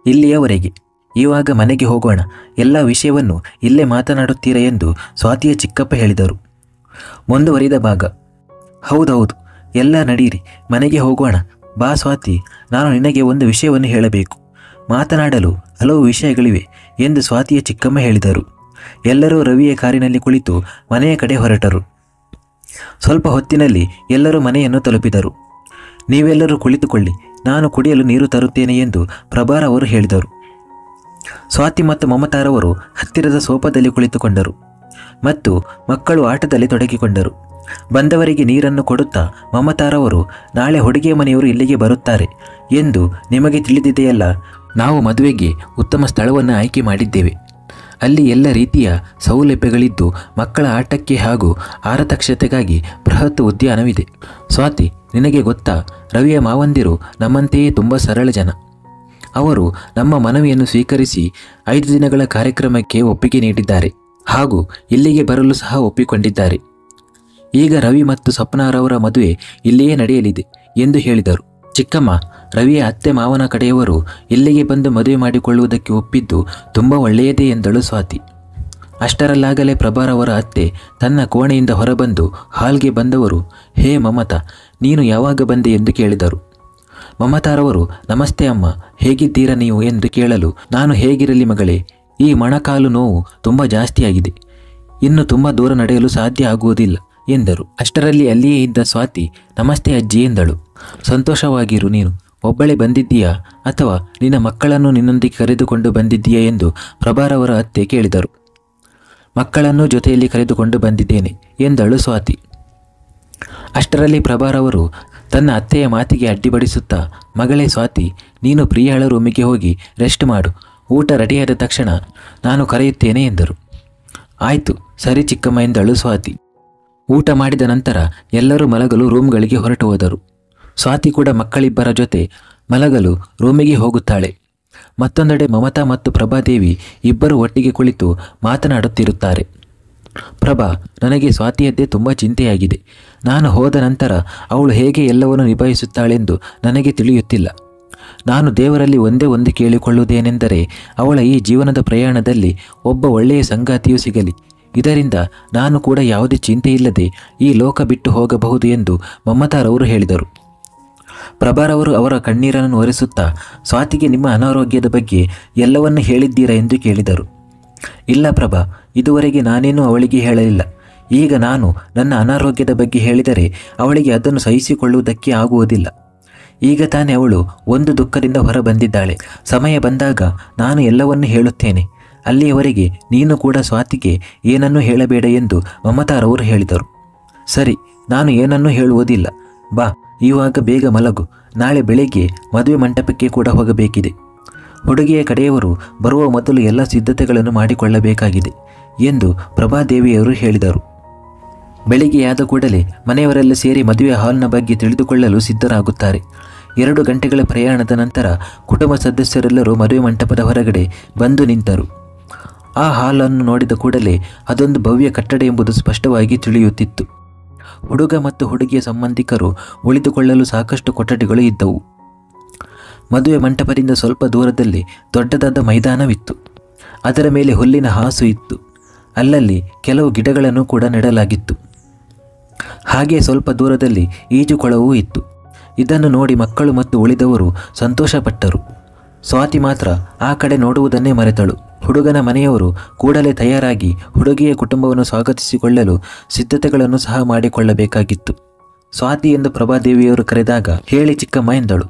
ಇಲ್ಲಿಯವರೆಗೆ. ಇವಾಗ ಮನೆಗೆ ಹೋಗೋಣ. ಎಲ್ಲ ವಿಷಯವನ್ನು ಇಲ್ಲೇ ಮಾತನಾಡುತ್ತೀರಾ ಎಂದು ಸ್ವಾತಿಯ ಚಿಕ್ಕಪ್ಪ ಹೇಳಿದರು. ಮುಂದುವರಿದ ಭಾಗ. ಹೌದೌದು, ಎಲ್ಲ ನಡೀರಿ, ಮನೆಗೆ ಹೋಗೋಣ. ಬಾ ಸ್ವಾತಿ, ನಾನು ನಿನಗೆ ಒಂದು ವಿಷಯವನ್ನು ಹೇಳಬೇಕು. ಮಾತನಾಡಲು ಹಲವು ವಿಷಯಗಳಿವೆ ಎಂದು ಸ್ವಾತಿಯ ಚಿಕ್ಕಮ್ಮ ಹೇಳಿದರು. ಎಲ್ಲರೂ ರವಿಯ ಕಾರಿನಲ್ಲಿ ಕುಳಿತು ಮನೆಯ ಕಡೆ ಹೊರಟರು. ಸ್ವಲ್ಪ ಹೊತ್ತಿನಲ್ಲಿ ಎಲ್ಲರೂ ಮನೆಯನ್ನು ತಲುಪಿದರು. ನೀವೆಲ್ಲರೂ ಕುಳಿತುಕೊಳ್ಳಿ, ನಾನು ಕುಡಿಯಲು ನೀರು ತರುತ್ತೇನೆ ಎಂದು ಪ್ರಭಾರ್ ಅವರು ಹೇಳಿದರು. ಸ್ವಾತಿ ಮತ್ತು ಮಮತಾರವರು ಹತ್ತಿರದ ಸೋಫಾದಲ್ಲಿ ಕುಳಿತುಕೊಂಡರು ಮತ್ತು ಮಕ್ಕಳು ಆಟದಲ್ಲಿ ತೊಡಗಿಕೊಂಡರು. ಬಂದವರಿಗೆ ನೀರನ್ನು ಕೊಡುತ್ತಾ ಮಮತಾರವರು, ನಾಳೆ ಹುಡುಗಿಯ ಮನೆಯವರು ಇಲ್ಲಿಗೆ ಬರುತ್ತಾರೆ ಎಂದು ನಿಮಗೆ ತಿಳಿದಿದೆಯಲ್ಲ. ನಾವು ಮದುವೆಗೆ ಉತ್ತಮ ಸ್ಥಳವನ್ನು ಆಯ್ಕೆ ಮಾಡಿದ್ದೇವೆ. ಅಲ್ಲಿ ಎಲ್ಲ ರೀತಿಯ ಸೌಲಭ್ಯಗಳಿದ್ದು ಮಕ್ಕಳ ಆಟಕ್ಕೆ ಹಾಗೂ ಆರತಕ್ಷತೆಗಾಗಿ ಬೃಹತ್ ಉದ್ಯಾನವಿದೆ. ಸ್ವಾತಿ, ನಿನಗೆ ಗೊತ್ತಾ, ರವಿಯ ಮಾವಂದಿರು ನಮ್ಮಂತೆಯೇ ತುಂಬ ಸರಳ ಜನ. ಅವರು ನಮ್ಮ ಮನವಿಯನ್ನು ಸ್ವೀಕರಿಸಿ 5 ದಿನಗಳ ಕಾರ್ಯಕ್ರಮಕ್ಕೆ ಒಪ್ಪಿಗೆ ನೀಡಿದ್ದಾರೆ ಹಾಗೂ ಇಲ್ಲಿಗೆ ಬರಲು ಸಹ ಒಪ್ಪಿಕೊಂಡಿದ್ದಾರೆ. ಈಗ ರವಿ ಮತ್ತು ಸ್ವಪ್ನಾರವರ ಮದುವೆ ಇಲ್ಲಿಯೇ ನಡೆಯಲಿದೆ ಎಂದು ಹೇಳಿದರು. ಚಿಕ್ಕಮ್ಮ, ರವಿಯ ಅತ್ತೆ ಮಾವನ ಕಡೆಯವರು ಇಲ್ಲಿಗೆ ಬಂದು ಮದುವೆ ಮಾಡಿಕೊಳ್ಳುವುದಕ್ಕೆ ಒಪ್ಪಿದ್ದು ತುಂಬ ಒಳ್ಳೆಯದೇ ಎಂದಳು ಸ್ವಾತಿ. ಅಷ್ಟರಲ್ಲಾಗಲೇ ಪ್ರಭಾರ್ ಅವರ ಅತ್ತೆ ತನ್ನ ಕೋಣೆಯಿಂದ ಹೊರಬಂದು ಹಾಲ್ಗೆ ಬಂದವರು, ಹೇ ಮಮತಾ, ನೀನು ಯಾವಾಗ ಬಂದೆ ಎಂದು ಕೇಳಿದರು. ಮಮತಾರವರು, ನಮಸ್ತೆ ಅಮ್ಮ, ಹೇಗಿದ್ದೀರಾ ನೀವು ಎಂದು ಕೇಳಲು, ನಾನು ಹೇಗಿರಲಿ ಮಗಳೇ, ಈ ಮೊಣಕಾಲು ನೋವು ತುಂಬ ಜಾಸ್ತಿಯಾಗಿದೆ, ಇನ್ನು ತುಂಬ ದೂರ ನಡೆಯಲು ಸಾಧ್ಯ ಆಗುವುದಿಲ್ಲ ಎಂದರು. ಅಷ್ಟರಲ್ಲಿ ಅಲ್ಲಿಯೇ ಇದ್ದ ಸ್ವಾತಿ, ನಮಸ್ತೆ ಅಜ್ಜಿ ಎಂದಳು. ಸಂತೋಷವಾಗಿರು. ನೀನು ಒಬ್ಬಳೇ ಬಂದಿದ್ದೀಯಾ ಅಥವಾ ನಿನ್ನ ಮಕ್ಕಳನ್ನು ನಿನ್ನೊಂದಿಗೆ ಕರೆದುಕೊಂಡು ಬಂದಿದ್ದೀಯಾ ಎಂದು ಪ್ರಭಾರ್ ಅವರ ಅತ್ತೆ ಕೇಳಿದರು. ಮಕ್ಕಳನ್ನು ಜೊತೆಯಲ್ಲಿ ಕರೆದುಕೊಂಡು ಬಂದಿದ್ದೇನೆ ಎಂದಳು ಸ್ವಾತಿ. ಅಷ್ಟರಲ್ಲಿ ಪ್ರಭಾರ್ ಅವರು ತನ್ನ ಅತ್ತೆಯ ಮಾತಿಗೆ ಅಡ್ಡಿಪಡಿಸುತ್ತಾ, ಮಗಳೇ ಸ್ವಾತಿ, ನೀನು ಪ್ರಿಯಾಳ ರೂಮಿಗೆ ಹೋಗಿ ರೆಸ್ಟ್ ಮಾಡು. ಊಟ ರೆಡಿಯಾದ ತಕ್ಷಣ ನಾನು ಕರೆಯುತ್ತೇನೆ ಎಂದರು. ಆಯಿತು, ಸರಿ ಚಿಕ್ಕಮ್ಮ ಎಂದಳು ಸ್ವಾತಿ. ಊಟ ಮಾಡಿದ ನಂತರ ಎಲ್ಲರೂ ಮಲಗಲು ರೂಮ್ಗಳಿಗೆ ಹೊರಟು ಹೋದರು. ಸ್ವಾತಿ ಕೂಡ ಮಕ್ಕಳಿಬ್ಬರ ಜೊತೆ ಮಲಗಲು ರೂಮಿಗೆ ಹೋಗುತ್ತಾಳೆ. ಮತ್ತೊಂದೆಡೆ ಮಮತಾ ಮತ್ತು ಪ್ರಭಾದೇವಿ ಇಬ್ಬರು ಒಟ್ಟಿಗೆ ಕುಳಿತು ಮಾತನಾಡುತ್ತಿರುತ್ತಾರೆ. ಪ್ರಭಾ, ನನಗೆ ಸ್ವಾತಿಯದ್ದೇ ತುಂಬ ಚಿಂತೆಯಾಗಿದೆ. ನಾನು ಹೋದ ನಂತರ ಅವಳು ಹೇಗೆ ಎಲ್ಲವನ್ನು ನಿಭಾಯಿಸುತ್ತಾಳೆಂದು ನನಗೆ ತಿಳಿಯುತ್ತಿಲ್ಲ. ನಾನು ದೇವರಲ್ಲಿ ಒಂದೇ ಒಂದು ಕೇಳಿಕೊಳ್ಳುವುದೇನೆಂದರೆ, ಅವಳ ಈ ಜೀವನದ ಪ್ರಯಾಣದಲ್ಲಿ ಒಬ್ಬ ಒಳ್ಳೆಯ ಸಂಗಾತಿಯೂ ಸಿಗಲಿ. ಇದರಿಂದ ನಾನು ಕೂಡ ಯಾವುದೇ ಚಿಂತೆಯಿಲ್ಲದೆ ಈ ಲೋಕ ಬಿಟ್ಟು ಹೋಗಬಹುದು ಎಂದು ಮಮತಾರವರು ಹೇಳಿದರು. ಪ್ರಭಾರ್ ಅವರು ಅವರ ಕಣ್ಣೀರನ್ನು ಒರೆಸುತ್ತಾ, ಸ್ವಾತಿಗೆ ನಿಮ್ಮ ಅನಾರೋಗ್ಯದ ಬಗ್ಗೆ ಎಲ್ಲವನ್ನೂ ಹೇಳಿದ್ದೀರಾ ಎಂದು ಕೇಳಿದರು. ಇಲ್ಲ ಪ್ರಭಾ, ಇದುವರೆಗೆ ನಾನೇನೂ ಅವಳಿಗೆ ಹೇಳಲಿಲ್ಲ. ಈಗ ನಾನು ನನ್ನ ಅನಾರೋಗ್ಯದ ಬಗ್ಗೆ ಹೇಳಿದರೆ ಅವಳಿಗೆ ಅದನ್ನು ಸಹಿಸಿಕೊಳ್ಳುವುದಕ್ಕೆ ಆಗುವುದಿಲ್ಲ. ಈಗ ತಾನೇ ಅವಳು ಒಂದು ದುಃಖದಿಂದ ಹೊರ ಬಂದಿದ್ದಾಳೆ. ಸಮಯ ಬಂದಾಗ ನಾನು ಎಲ್ಲವನ್ನೂ ಹೇಳುತ್ತೇನೆ. ಅಲ್ಲಿಯವರೆಗೆ ನೀನು ಕೂಡ ಸ್ವಾತಿಗೆ ಏನನ್ನೂ ಹೇಳಬೇಡ ಎಂದು ಮಮತಾರವರು ಹೇಳಿದರು. ಸರಿ, ನಾನು ಏನನ್ನೂ ಹೇಳುವುದಿಲ್ಲ. ಬಾ, ಇವಾಗ ಬೇಗ ಮಲಗು. ನಾಳೆ ಬೆಳಗ್ಗೆ ಮದುವೆ ಮಂಟಪಕ್ಕೆ ಕೂಡ ಹೋಗಬೇಕಿದೆ. ಹುಡುಗಿಯ ಕಡೆಯವರು ಬರುವ ಮೊದಲು ಎಲ್ಲ ಸಿದ್ಧತೆಗಳನ್ನು ಮಾಡಿಕೊಳ್ಳಬೇಕಾಗಿದೆ ಎಂದು ಪ್ರಭಾದೇವಿಯವರು ಹೇಳಿದರು. ಬೆಳಿಗ್ಗೆಯಾದ ಕೂಡಲೇ ಮನೆಯವರೆಲ್ಲ ಸೇರಿ ಮದುವೆ ಹಾಲ್ನ ಬಗ್ಗೆ ತಿಳಿದುಕೊಳ್ಳಲು ಸಿದ್ಧರಾಗುತ್ತಾರೆ. 2 ಗಂಟೆಗಳ ಪ್ರಯಾಣದ ನಂತರ ಕುಟುಂಬ ಸದಸ್ಯರೆಲ್ಲರೂ ಮದುವೆ ಮಂಟಪದ ಹೊರಗಡೆ ಬಂದು ನಿಂತರು. ಆ ಹಾಲನ್ನು ನೋಡಿದ ಕೂಡಲೇ ಅದೊಂದು ಭವ್ಯ ಕಟ್ಟಡ ಎಂಬುದು ಸ್ಪಷ್ಟವಾಗಿ ತಿಳಿಯುತ್ತಿತ್ತು. ಹುಡುಗ ಮತ್ತು ಹುಡುಗಿಯ ಸಂಬಂಧಿಕರು ಉಳಿದುಕೊಳ್ಳಲು ಸಾಕಷ್ಟು ಕೊಠಡಿಗಳು ಇದ್ದವು. ಮದುವೆ ಮಂಟಪದಿಂದ ಸ್ವಲ್ಪ ದೂರದಲ್ಲಿ ದೊಡ್ಡದಾದ ಮೈದಾನವಿತ್ತು. ಅದರ ಮೇಲೆ ಹುಲ್ಲಿನ ಹಾಸು ಇತ್ತು. ಅಲ್ಲಲ್ಲಿ ಕೆಲವು ಗಿಡಗಳನ್ನು ಕೂಡ ನೆಡಲಾಗಿತ್ತು. ಹಾಗೆ ಸ್ವಲ್ಪ ದೂರದಲ್ಲಿ ಈಜುಕೊಳವೂ ಇತ್ತು. ಇದನ್ನು ನೋಡಿ ಮಕ್ಕಳು ಮತ್ತು ಉಳಿದವರು ಸಂತೋಷಪಟ್ಟರು. ಸ್ವಾತಿ ಮಾತ್ರ ಆ ಕಡೆ ನೋಡುವುದನ್ನೇ ಮರೆತಳು. ಹುಡುಗನ ಮನೆಯವರು ಕೂಡಲೇ ತಯಾರಾಗಿ ಹುಡುಗಿಯ ಕುಟುಂಬವನ್ನು ಸ್ವಾಗತಿಸಿಕೊಳ್ಳಲು ಸಿದ್ಧತೆಗಳನ್ನು ಸಹ ಮಾಡಿಕೊಳ್ಳಬೇಕಾಗಿತ್ತು. ಸ್ವಾತಿ ಎಂದು ಪ್ರಭಾದೇವಿಯವರು ಕರೆದಾಗ, ಹೇಳಿ ಚಿಕ್ಕಮ್ಮ ಎಂದಳು.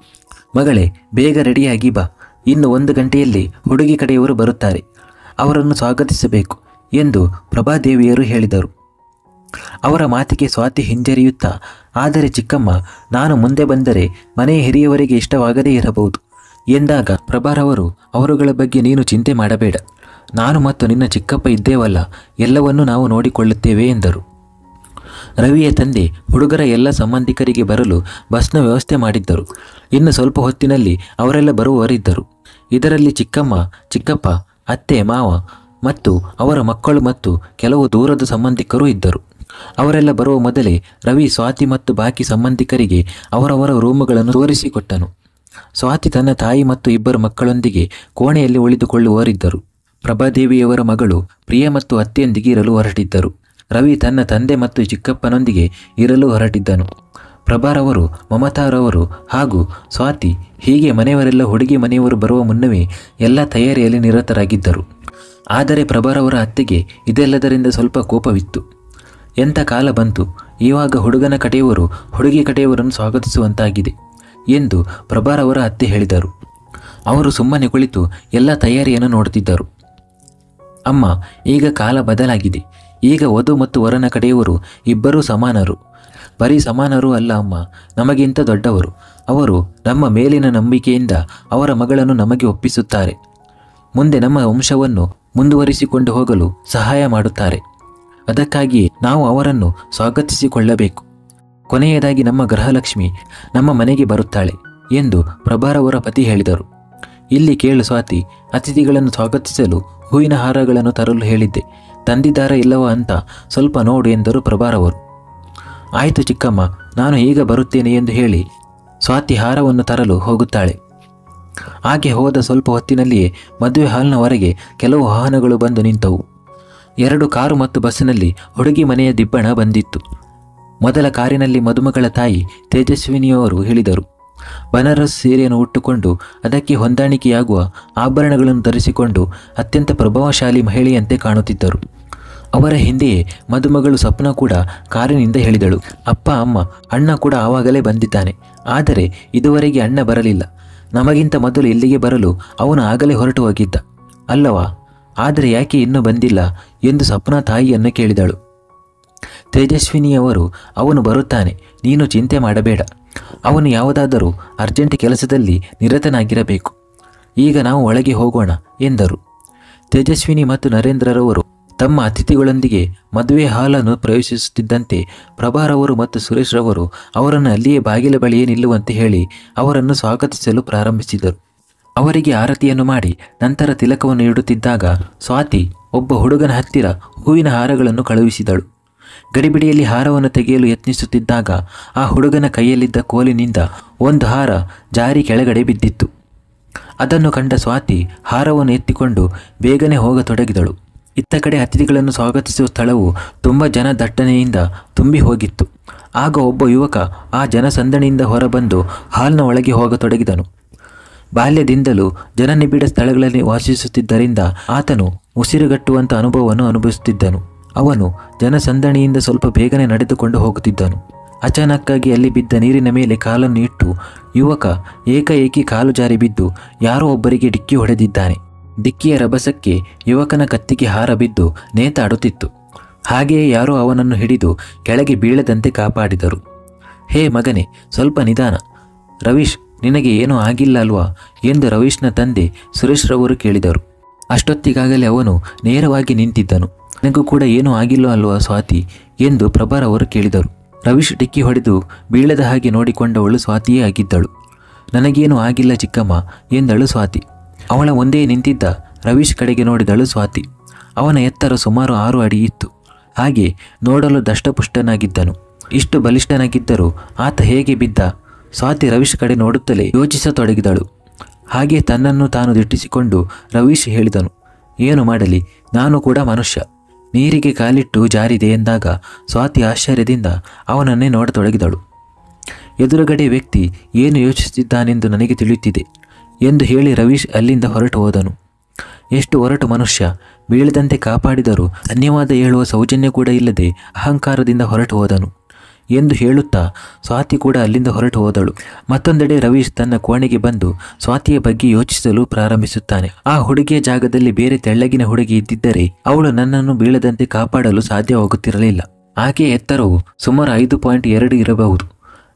ಮಗಳೇ, ಬೇಗ ರೆಡಿಯಾಗಿ ಬಾ. ಇನ್ನು 1 ಗಂಟೆಯಲ್ಲಿ ಹುಡುಗಿ ಕಡೆಯವರು ಬರುತ್ತಾರೆ. ಅವರನ್ನು ಸ್ವಾಗತಿಸಬೇಕು ಎಂದು ಪ್ರಭಾದೇವಿಯರು ಹೇಳಿದರು. ಅವರ ಮಾತಿಗೆ ಸ್ವಾತಿ ಹಿಂಜರಿಯುತ್ತಾ, ಆದರೆ ಚಿಕ್ಕಮ್ಮ, ನಾನು ಮುಂದೆ ಬಂದರೆ ಮನೆಯ ಹಿರಿಯವರಿಗೆ ಇಷ್ಟವಾಗದೇ ಇರಬಹುದು ಎಂದಾಗ ಪ್ರಭಾರ್ ಅವರು, ಅವರುಗಳ ಬಗ್ಗೆ ನೀನು ಚಿಂತೆ ಮಾಡಬೇಡ. ನಾನು ಮತ್ತು ನಿನ್ನ ಚಿಕ್ಕಪ್ಪ ಇದ್ದೇವಲ್ಲ, ಎಲ್ಲವನ್ನೂ ನಾವು ನೋಡಿಕೊಳ್ಳುತ್ತೇವೆ ಎಂದರು. ರವಿಯ ತಂದೆ ಹುಡುಗರ ಎಲ್ಲ ಸಂಬಂಧಿಕರಿಗೆ ಬರಲು ಬಸ್ನ ವ್ಯವಸ್ಥೆ ಮಾಡಿದ್ದರು. ಇನ್ನು ಸ್ವಲ್ಪ ಹೊತ್ತಿನಲ್ಲಿ ಅವರೆಲ್ಲ ಬರುವವರಿದ್ದರು. ಇದರಲ್ಲಿ ಚಿಕ್ಕಮ್ಮ, ಚಿಕ್ಕಪ್ಪ, ಅತ್ತೆ, ಮಾವ ಮತ್ತು ಅವರ ಮಕ್ಕಳು ಮತ್ತು ಕೆಲವು ದೂರದ ಸಂಬಂಧಿಕರು ಇದ್ದರು. ಅವರೆಲ್ಲ ಬರುವ ಮೊದಲೇ ರವಿ ಸ್ವಾತಿ ಮತ್ತು ಬಾಕಿ ಸಂಬಂಧಿಕರಿಗೆ ಅವರವರ ರೂಮುಗಳನ್ನು ತೋರಿಸಿಕೊಟ್ಟನು. ಸ್ವಾತಿ ತನ್ನ ತಾಯಿ ಮತ್ತು ಇಬ್ಬರು ಮಕ್ಕಳೊಂದಿಗೆ ಕೋಣೆಯಲ್ಲಿ ಉಳಿದುಕೊಳ್ಳುವವರಿದ್ದರು. ಪ್ರಭಾದೇವಿಯವರ ಮಗಳು ಪ್ರಿಯ ಮತ್ತು ಅತ್ತೆಯೊಂದಿಗೆ ಇರಲು ಹೊರಟಿದ್ದರು. ರವಿ ತನ್ನ ತಂದೆ ಮತ್ತು ಚಿಕ್ಕಪ್ಪನೊಂದಿಗೆ ಇರಲು ಹೊರಟಿದ್ದನು. ಪ್ರಭಾರವರು, ಮಮತಾರವರು ಹಾಗೂ ಸ್ವಾತಿ ಹೀಗೆ ಮನೆಯವರೆಲ್ಲ ಹುಡುಗಿ ಮನೆಯವರು ಬರುವ ಮುನ್ನವೇ ಎಲ್ಲ ತಯಾರಿಯಲ್ಲಿ ನಿರತರಾಗಿದ್ದರು. ಆದರೆ ಪ್ರಭಾರವರ ಅತ್ತೆಗೆ ಇದೆಲ್ಲದರಿಂದ ಸ್ವಲ್ಪ ಕೋಪವಿತ್ತು. ಎಂಥ ಕಾಲ ಬಂತು, ಇವಾಗ ಹುಡುಗನ ಕಡೆಯವರು ಹುಡುಗಿ ಕಡೆಯವರನ್ನು ಸ್ವಾಗತಿಸುವಂತಾಗಿದೆ ಎಂದು ಪ್ರಭಾರವರ ಅತ್ತೆ ಹೇಳಿದರು. ಅವರು ಸುಮ್ಮನೆ ಕುಳಿತು ಎಲ್ಲ ತಯಾರಿಯನ್ನು ನೋಡುತ್ತಿದ್ದರು. ಅಮ್ಮ, ಈಗ ಕಾಲ ಬದಲಾಗಿದೆ. ಈಗ ವಧು ಮತ್ತು ವರನ ಕಡೆಯವರು ಇಬ್ಬರೂ ಸಮಾನರು. ಬರೀ ಸಮಾನರೂ ಅಲ್ಲ ಅಮ್ಮ, ನಮಗಿಂತ ದೊಡ್ಡವರು. ಅವರು ನಮ್ಮ ಮೇಲಿನ ನಂಬಿಕೆಯಿಂದ ಅವರ ಮಗಳನ್ನು ನಮಗೆ ಒಪ್ಪಿಸುತ್ತಾರೆ. ಮುಂದೆ ನಮ್ಮ ವಂಶವನ್ನು ಮುಂದುವರಿಸಿಕೊಂಡು ಹೋಗಲು ಸಹಾಯ ಮಾಡುತ್ತಾರೆ. ಅದಕ್ಕಾಗಿ ನಾವು ಅವರನ್ನು ಸ್ವಾಗತಿಸಿಕೊಳ್ಳಬೇಕು. ಕೊನೆಯದಾಗಿ ನಮ್ಮ ಗೃಹಲಕ್ಷ್ಮಿ ನಮ್ಮ ಮನೆಗೆ ಬರುತ್ತಾಳೆ ಎಂದು ಪ್ರಭಾರವರ ಪತಿ ಹೇಳಿದರು. ಇಲ್ಲಿ ಕೇಳು ಸ್ವಾತಿ, ಅತಿಥಿಗಳನ್ನು ಸ್ವಾಗತಿಸಲು ಹೂವಿನ ಹಾರಗಳನ್ನು ತರಲು ಹೇಳಿದ್ದೆ. ತಂದಿದ್ದಾರಾ ಇಲ್ಲವ ಅಂತ ಸ್ವಲ್ಪ ನೋಡು ಎಂದರು ಪ್ರಭಾರವರು. ಆಯಿತು ಚಿಕ್ಕಮ್ಮ, ನಾನು ಈಗ ಬರುತ್ತೇನೆ ಎಂದು ಹೇಳಿ ಸ್ವಾತಿ ಹಾರವನ್ನು ತರಲು ಹೋಗುತ್ತಾಳೆ. ಹಾಗೆ ಹೋದ ಸ್ವಲ್ಪ ಹೊತ್ತಿನಲ್ಲಿಯೇ ಮದುವೆ ಹಾಲ್ನ ಹೊರಗೆ ಕೆಲವು ವಾಹನಗಳು ಬಂದು ನಿಂತವು. 2 ಕಾರು ಮತ್ತು ಬಸ್ಸಿನಲ್ಲಿ ಹುಡುಗಿ ಮನೆಯ ದಿಬ್ಬಣ ಬಂದಿತ್ತು. ಮೊದಲ ಕಾರಿನಲ್ಲಿ ಮದುಮಗಳ ತಾಯಿ ತೇಜಸ್ವಿನಿಯವರು ಇಳಿದರು. ಬನಾರಸ್ ಸೀರೆಯನ್ನು ಉಟ್ಟುಕೊಂಡು ಅದಕ್ಕೆ ಹೊಂದಾಣಿಕೆಯಾಗುವ ಆಭರಣಗಳನ್ನು ಧರಿಸಿಕೊಂಡು ಅತ್ಯಂತ ಪ್ರಭಾವಶಾಲಿ ಮಹಿಳೆಯಂತೆ ಕಾಣುತ್ತಿದ್ದರು. ಅವರ ಹಿಂದೆಯೇ ಮದುಮಗಳು ಸ್ವಪ್ನ ಕೂಡ ಕಾರಿನಿಂದ ಇಳಿದಳು. ಅಪ್ಪ, ಅಮ್ಮ, ಅಣ್ಣ ಕೂಡ ಆವಾಗಲೇ ಬಂದಿದ್ದಾನೆ. ಆದರೆ ಇದುವರೆಗೆ ಅಣ್ಣ ಬರಲಿಲ್ಲ. ನಮಗಿಂತ ಮೊದಲು ಇಲ್ಲಿಗೆ ಬರಲು ಅವನು ಆಗಲೇ ಹೊರಟು ಹೋಗಿದ್ದ ಅಲ್ಲವಾ? ಆದರೆ ಯಾಕೆ ಇನ್ನೂ ಬಂದಿಲ್ಲ ಎಂದು ಸ್ವಪ್ನ ತಾಯಿಯನ್ನು ಕೇಳಿದಳು. ತೇಜಸ್ವಿನಿಯವರು, ಅವನು ಬರುತ್ತಾನೆ, ನೀನು ಚಿಂತೆ ಮಾಡಬೇಡ. ಅವನು ಯಾವುದಾದರೂ ಅರ್ಜೆಂಟ್ ಕೆಲಸದಲ್ಲಿ ನಿರತನಾಗಿರಬೇಕು. ಈಗ ನಾವು ಒಳಗೆ ಹೋಗೋಣ ಎಂದರು. ತೇಜಸ್ವಿನಿ ಮತ್ತು ನರೇಂದ್ರರವರು ತಮ್ಮ ಅತಿಥಿಗಳೊಂದಿಗೆ ಮದುವೆ ಹಾಲನ್ನು ಪ್ರವೇಶಿಸುತ್ತಿದ್ದಂತೆ ಪ್ರಭಾರವರು ಮತ್ತು ಸುರೇಶ್ ರವರು ಅವರನ್ನು ಅಲ್ಲಿಯೇ ಬಾಗಿಲ ಬಳಿಯೇ ನಿಲ್ಲುವಂತೆ ಹೇಳಿ ಅವರನ್ನು ಸ್ವಾಗತಿಸಲು ಪ್ರಾರಂಭಿಸಿದರು. ಅವರಿಗೆ ಆರತಿಯನ್ನು ಮಾಡಿ ನಂತರ ತಿಲಕವನ್ನು ಇಡುತ್ತಿದ್ದಾಗ ಸ್ವಾತಿ ಒಬ್ಬ ಹುಡುಗನ ಹತ್ತಿರ ಹೂವಿನ ಹಾರಗಳನ್ನು ಕಳುಹಿಸಿದಳು. ಗಡಿಬಿಡಿಯಲ್ಲಿ ಹಾರವನ್ನು ತೆಗೆಯಲು ಯತ್ನಿಸುತ್ತಿದ್ದಾಗ ಆ ಹುಡುಗನ ಕೈಯಲ್ಲಿದ್ದ ಕೋಲಿನಿಂದ ಒಂದು ಹಾರ ಜಾರಿ ಕೆಳಗಡೆ ಬಿದ್ದಿತ್ತು. ಅದನ್ನು ಕಂಡ ಸ್ವಾತಿ ಹಾರವನ್ನು ಎತ್ತಿಕೊಂಡು ಬೇಗನೆ ಹೋಗತೊಡಗಿದಳು. ಇತ್ತ ಕಡೆ ಅತಿಥಿಗಳನ್ನು ಸ್ವಾಗತಿಸುವ ಸ್ಥಳವು ತುಂಬ ಜನ ದಟ್ಟಣೆಯಿಂದ ತುಂಬಿ ಹೋಗಿತ್ತು. ಆಗ ಒಬ್ಬ ಯುವಕ ಆ ಜನಸಂದಣಿಯಿಂದ ಹೊರಬಂದು ಹಾಲ್ನ ಒಳಗೆ ಹೋಗತೊಡಗಿದನು. ಬಾಲ್ಯದಿಂದಲೂ ಜನನಿಬಿಡ ಸ್ಥಳಗಳಲ್ಲಿ ವಾಸಿಸುತ್ತಿದ್ದರಿಂದ ಆತನು ಉಸಿರುಗಟ್ಟುವಂಥ ಅನುಭವವನ್ನು ಅನುಭವಿಸುತ್ತಿದ್ದನು. ಅವನು ಜನಸಂದಣಿಯಿಂದ ಸ್ವಲ್ಪ ಬೇಗನೆ ನಡೆದುಕೊಂಡು ಹೋಗುತ್ತಿದ್ದನು. ಅಚಾನಕ್ಕಾಗಿ ಅಲ್ಲಿ ಬಿದ್ದ ನೀರಿನ ಮೇಲೆ ಕಾಲನ್ನು ಇಟ್ಟು ಯುವಕ ಏಕಾಏಕಿ ಕಾಲು ಜಾರಿ ಬಿದ್ದು ಯಾರೋ ಒಬ್ಬರಿಗೆ ಡಿಕ್ಕಿ ಹೊಡೆದಿದ್ದಾನೆ. ಡಿಕ್ಕಿಯ ರಭಸಕ್ಕೆ ಯುವಕನ ಕತ್ತಿಗೆ ಹಾರ ಬಿದ್ದು ನೇತಾಡುತ್ತಿತ್ತು. ಹಾಗೆಯೇ ಯಾರೋ ಅವನನ್ನು ಹಿಡಿದು ಕೆಳಗೆ ಬೀಳದಂತೆ ಕಾಪಾಡಿದರು. ಹೇ ಮಗನೇ, ಸ್ವಲ್ಪ ನಿಧಾನ. ರವೀಶ್, ನಿನಗೆ ಏನೂ ಆಗಿಲ್ಲ ಅಲ್ವಾ ಎಂದು ರವೀಶ್ನ ತಂದೆ ಸುರೇಶ್ ರವರು ಕೇಳಿದರು. ಅಷ್ಟೊತ್ತಿಗಾಗಲೇ ಅವನು ನೇರವಾಗಿ ನಿಂತಿದ್ದನು. ನನಗೂ ಕೂಡ ಏನೂ ಆಗಿಲ್ಲ ಅಲ್ವಾ ಸ್ವಾತಿ ಎಂದು ಪ್ರಭಾರ್ ಅವರು ಕೇಳಿದರು. ರವೀಶ್ ಡಿಕ್ಕಿ ಹೊಡೆದು ಬೀಳದ ಹಾಗೆ ನೋಡಿಕೊಂಡವಳು ಸ್ವಾತಿಯೇ ಆಗಿದ್ದಳು. ನನಗೇನೂ ಆಗಿಲ್ಲ ಚಿಕ್ಕಮ್ಮ ಎಂದಳು ಸ್ವಾತಿ. ಅವಳ ಮುಂದೆ ನಿಂತಿದ್ದ ರವೀಶ್ ಕಡೆಗೆ ನೋಡಿದಳು ಸ್ವಾತಿ. ಅವನ ಎತ್ತರ ಸುಮಾರು 6 ಅಡಿ ಇತ್ತು. ಹಾಗೆ ನೋಡಲು ದಷ್ಟಪುಷ್ಟನಾಗಿದ್ದನು. ಇಷ್ಟು ಬಲಿಷ್ಠನಾಗಿದ್ದರೂ ಆತ ಹೇಗೆ ಬಿದ್ದ? ಸ್ವಾತಿ ರವೀಶ್ ಕಡೆ ನೋಡುತ್ತಲೇ ಯೋಚಿಸತೊಡಗಿದಳು. ಹಾಗೆ ತನ್ನನ್ನು ತಾನು ದಿಟ್ಟಿಸಿಕೊಂಡು ರವೀಶ್ ಹೇಳಿದನು, ಏನು ಮಾಡಲಿ, ನಾನು ಕೂಡ ಮನುಷ್ಯ. ನೀರಿಗೆ ಕಾಲಿಟ್ಟು ಜಾರಿದೆ ಎಂದಾಗ ಸ್ವಾತಿ ಆಶ್ಚರ್ಯದಿಂದ ಅವನನ್ನೇ ನೋಡತೊಡಗಿದಳು. ಎದುರುಗಡೆ ವ್ಯಕ್ತಿ ಏನು ಯೋಚಿಸುತ್ತಿದ್ದಾನೆಂದು ನನಗೆ ತಿಳಿಯುತ್ತಿದೆ ಎಂದು ಹೇಳಿ ರವೀಶ್ ಅಲ್ಲಿಂದ ಹೊರಟು ಹೋದನು. ಎಷ್ಟು ಹೊರಟು ಮನುಷ್ಯ, ಬೀಳದಂತೆ ಕಾಪಾಡಿದರೂ ಧನ್ಯವಾದ ಹೇಳುವ ಸೌಜನ್ಯ ಕೂಡ ಇಲ್ಲದೆ ಅಹಂಕಾರದಿಂದ ಹೊರಟು ಹೋದನು ಎಂದು ಹೇಳುತ್ತಾ ಸ್ವಾತಿ ಕೂಡ ಅಲ್ಲಿಂದ ಹೊರಟು ಹೋದಳು. ಮತ್ತೊಂದೆಡೆ ರವೀಶ್ ತನ್ನ ಕೋಣೆಗೆ ಬಂದು ಸ್ವಾತಿಯ ಬಗ್ಗೆ ಯೋಚಿಸಲು ಪ್ರಾರಂಭಿಸುತ್ತಾನೆ. ಆ ಹುಡುಗಿಯ ಜಾಗದಲ್ಲಿ ಬೇರೆ ತೆಳ್ಳಗಿನ ಹುಡುಗಿ ಇದ್ದಿದ್ದರೆ ಅವಳು ನನ್ನನ್ನು ಬೀಳದಂತೆ ಕಾಪಾಡಲು ಸಾಧ್ಯವಾಗುತ್ತಿರಲಿಲ್ಲ. ಆಕೆಯ ಎತ್ತರವು ಸುಮಾರು 5.2 ಇರಬಹುದು.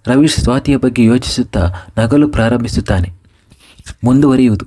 ರವೀಶ್ ಸ್ವಾತಿಯ ಬಗ್ಗೆ ಯೋಚಿಸುತ್ತಾ ನಗಲು ಪ್ರಾರಂಭಿಸುತ್ತಾನೆ. ಮುಂದುವರಿಯುವುದು.